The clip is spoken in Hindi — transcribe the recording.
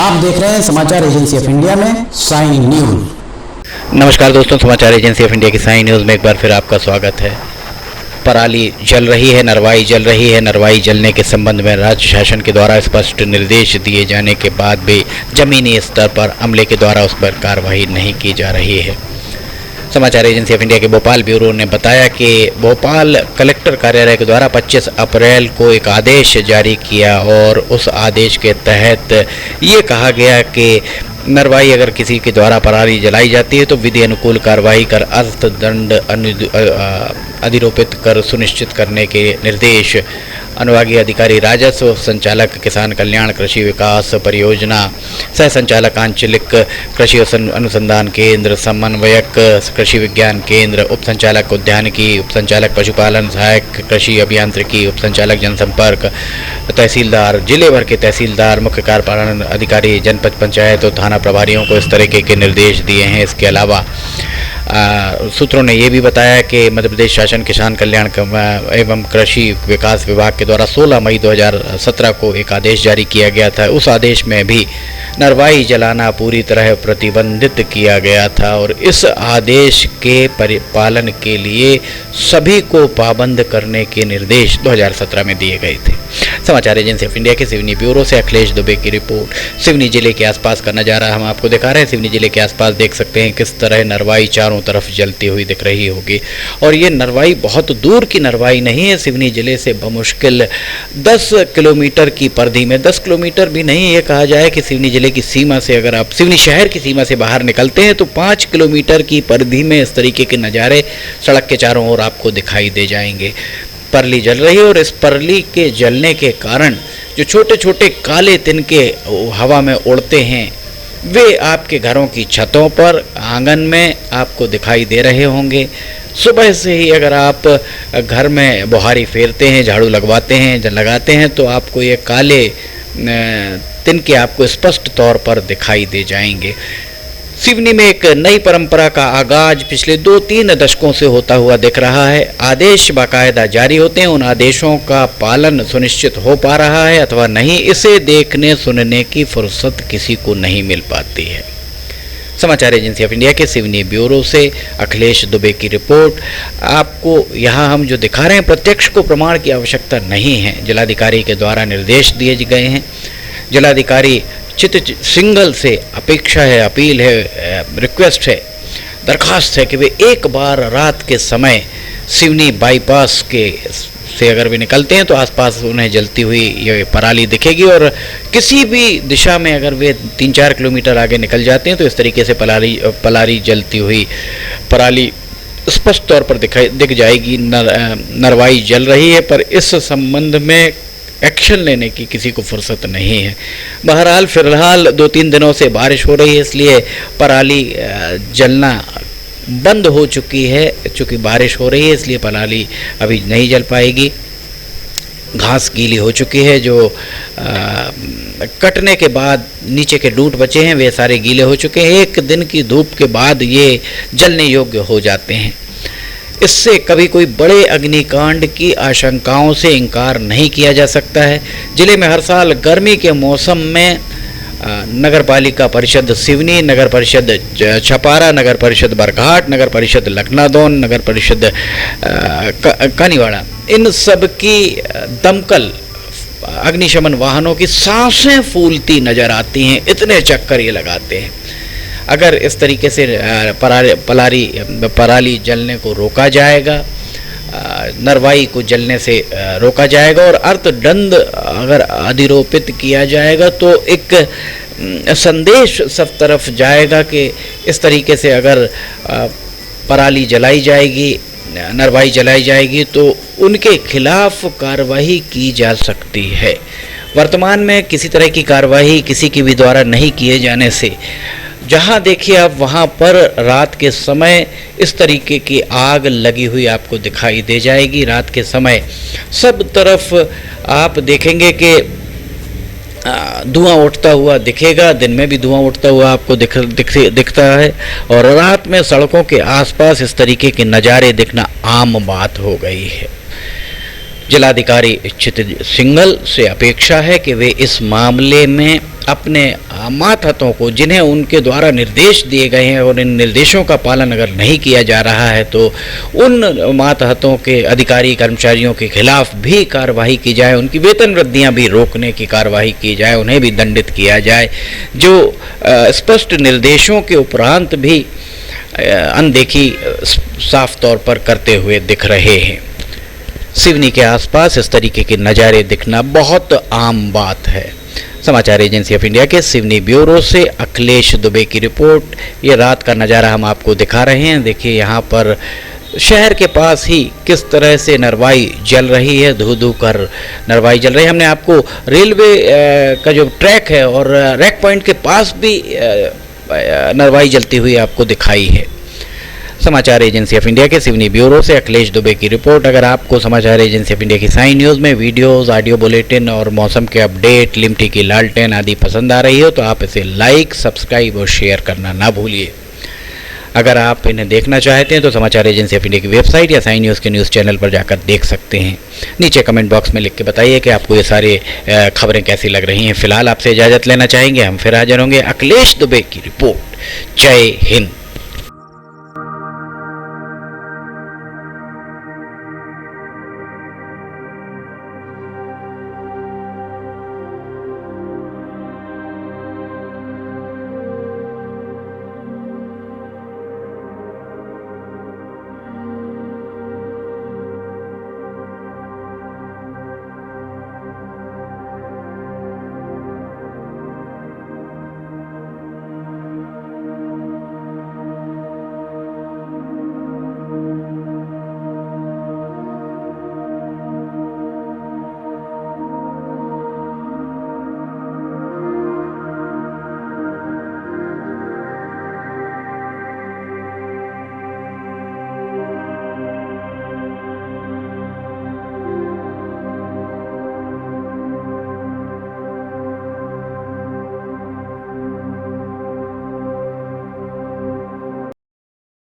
आप देख रहे हैं समाचार एजेंसी ऑफ इंडिया में साइन न्यूज। नमस्कार दोस्तों, समाचार एजेंसी ऑफ इंडिया की साइन न्यूज़ में एक बार फिर आपका स्वागत है। पराली जल रही है, नरवाई जल रही है। नरवाई जलने के संबंध में राज्य शासन के द्वारा स्पष्ट निर्देश दिए जाने के बाद भी जमीनी स्तर पर अमले के द्वारा उस पर कार्रवाई नहीं की जा रही है। समाचार एजेंसी ऑफ इंडिया के भोपाल ब्यूरो ने बताया कि भोपाल कलेक्टर कार्यालय के द्वारा 25 अप्रैल को एक आदेश जारी किया और उस आदेश के तहत ये कहा गया कि नरवाई अगर किसी के द्वारा पराली जलाई जाती है तो विधि अनुकूल कार्रवाई कर अर्थदंड अधिरोपित कर सुनिश्चित करने के निर्देश अनुभागीय अधिकारी राजस्व संचालक किसान कल्याण कृषि विकास परियोजना सह संचालक आंचलिक कृषि अनुसंधान केंद्र समन्वयक कृषि विज्ञान केंद्र उप संचालक उद्यानिकी उप संचालक पशुपालन सहायक कृषि अभियांत्रिकी उप संचालक जनसंपर्क तहसीलदार जिले भर के तहसीलदार मुख्य कार्यपालन अधिकारी जनपद पंचायत और थाना प्रभारियों को इस तरीके के निर्देश दिए हैं। इसके अलावा सूत्रों ने यह भी बताया कि मध्य प्रदेश शासन किसान कल्याण एवं कृषि विकास विभाग के द्वारा 16 मई 2017 को एक आदेश जारी किया गया था। उस आदेश में भी नरवाई जलाना पूरी तरह प्रतिबंधित किया गया था और इस आदेश के पालन के लिए सभी को पाबंद करने के निर्देश 2017 में दिए गए थे। समाचार एजेंसी ऑफ इंडिया के सिवनी ब्यूरो से अखिलेश दुबे की रिपोर्ट। सिवनी जिले के आसपास का नज़ारा हम आपको दिखा रहे हैं। सिवनी जिले के आसपास देख सकते हैं किस तरह नरवाई चारों तरफ जलती हुई दिख रही होगी और ये नरवाई बहुत दूर की नरवाई नहीं है। सिवनी जिले से बमुश्किल 10 किलोमीटर की परिधि में, 10 किलोमीटर भी नहीं, ये कहा जाए कि सिवनी जिले की सीमा से अगर आप सिवनी शहर की सीमा से बाहर निकलते हैं तो 5 किलोमीटर की परिधि में इस तरीके के नज़ारे सड़क के चारों ओर आपको दिखाई दे जाएंगे। परली जल रही है और इस परली के जलने के कारण जो छोटे छोटे काले तिनके हवा में उड़ते हैं वे आपके घरों की छतों पर, आंगन में आपको दिखाई दे रहे होंगे। सुबह से ही अगर आप घर में बुहारी फेरते हैं, झाड़ू लगवाते हैं, लगाते हैं तो आपको ये काले तिनके आपको स्पष्ट तौर पर दिखाई दे जाएंगे। सिवनी में एक नई परंपरा का आगाज पिछले 2-3 दशकों से होता हुआ दिख रहा है। आदेश बाकायदा जारी होते हैं, उन आदेशों का पालन सुनिश्चित हो पा रहा है अथवा नहीं, इसे देखने सुनने की फुर्सत किसी को नहीं मिल पाती है। समाचार एजेंसी ऑफ इंडिया के सिवनी ब्यूरो से अखिलेश दुबे की रिपोर्ट। आपको यहाँ हम जो दिखा रहे हैं प्रत्यक्ष को प्रमाण की आवश्यकता नहीं है। जिलाधिकारी के द्वारा निर्देश दिए गए हैं। जिलाधिकारी चित सिंगल से अपेक्षा है, अपील है, रिक्वेस्ट है, दरखास्त है कि वे एक बार रात के समय सिवनी बाईपास के से अगर वे निकलते हैं तो आसपास उन्हें जलती हुई ये पराली दिखेगी और किसी भी दिशा में अगर वे 3-4 किलोमीटर आगे निकल जाते हैं तो इस तरीके से पराली जलती हुई पराली स्पष्ट तौर पर दिख जाएगी। नरवाई जल रही है पर इस संबंध में एक्शन लेने की किसी को फुर्सत नहीं है। बहरहाल फिलहाल 2-3 दिनों से बारिश हो रही है इसलिए पराली जलना बंद हो चुकी है। चूँकि बारिश हो रही है इसलिए पराली अभी नहीं जल पाएगी। घास गीली हो चुकी है, जो कटने के बाद नीचे के डूट बचे हैं वे सारे गीले हो चुके हैं। 1 दिन की धूप के बाद ये जलने योग्य हो जाते हैं। इससे कभी कोई बड़े अग्निकांड की आशंकाओं से इनकार नहीं किया जा सकता है। जिले में हर साल गर्मी के मौसम में नगर पालिका परिषद सिवनी, नगर परिषद छपारा, नगर परिषद बरघाट, नगर परिषद लखनादौन, नगर परिषद कानीवाड़ा, इन सब की दमकल अग्निशमन वाहनों की सांसें फूलती नजर आती हैं। इतने चक्कर ये लगाते हैं। अगर इस तरीके से पराली जलने को रोका जाएगा, नरवाई को जलने से रोका जाएगा और अर्थदंड अगर अधिरोपित किया जाएगा तो एक संदेश सब तरफ जाएगा कि इस तरीके से अगर पराली जलाई जाएगी, नरवाई जलाई जाएगी तो उनके खिलाफ कार्रवाई की जा सकती है। वर्तमान में किसी तरह की कार्रवाई किसी के भी द्वारा नहीं किए जाने से जहाँ देखिए आप वहाँ पर रात के समय इस तरीके की आग लगी हुई आपको दिखाई दे जाएगी। रात के समय सब तरफ आप देखेंगे कि धुआं उठता हुआ दिखेगा। दिन में भी धुआं उठता हुआ आपको दिखता है और रात में सड़कों के आसपास इस तरीके के नज़ारे दिखना आम बात हो गई है। जिलाधिकारी क्षितिज सिंघल से अपेक्षा है कि वे इस मामले में अपने मातहतों को, जिन्हें उनके द्वारा निर्देश दिए गए हैं और इन निर्देशों का पालन अगर नहीं किया जा रहा है तो उन मातहतों के अधिकारी कर्मचारियों के खिलाफ भी कार्रवाई की जाए, उनकी वेतन वृद्धियां भी रोकने की कार्रवाई की जाए, उन्हें भी दंडित किया जाए, जो स्पष्ट निर्देशों के उपरांत भी अनदेखी साफ तौर पर करते हुए दिख रहे हैं। सिवनी के आसपास इस तरीके के नज़ारे दिखना बहुत आम बात है। समाचार एजेंसी ऑफ इंडिया के सिवनी ब्यूरो से अखिलेश दुबे की रिपोर्ट। ये रात का नज़ारा हम आपको दिखा रहे हैं। देखिए यहाँ पर शहर के पास ही किस तरह से नरवाई जल रही है, धू धू कर नरवाई जल रही है। हमने आपको रेलवे का जो ट्रैक है और रैक पॉइंट के पास भी नरवाई जलती हुई आपको दिखाई है। समाचार एजेंसी ऑफ इंडिया के सिवनी ब्यूरो से अखिलेश दुबे की रिपोर्ट। अगर आपको समाचार एजेंसी ऑफ इंडिया की साइन न्यूज़ में वीडियोस, ऑडियो बुलेटिन और मौसम के अपडेट, लिमटी की लालटेन आदि पसंद आ रही हो तो आप इसे लाइक, सब्सक्राइब और शेयर करना ना भूलिए। अगर आप इन्हें देखना चाहते हैं तो समाचार एजेंसी ऑफ इंडिया की वेबसाइट या साइन न्यूज़ के न्यूज़ चैनल पर जाकर देख सकते हैं। नीचे कमेंट बॉक्स में लिख के बताइए कि आपको ये सारे खबरें कैसी लग रही हैं। फिलहाल आपसे इजाज़त लेना चाहेंगे, हम फिर हाजिर होंगे। अखिलेश दुबे की रिपोर्ट। जय हिंद।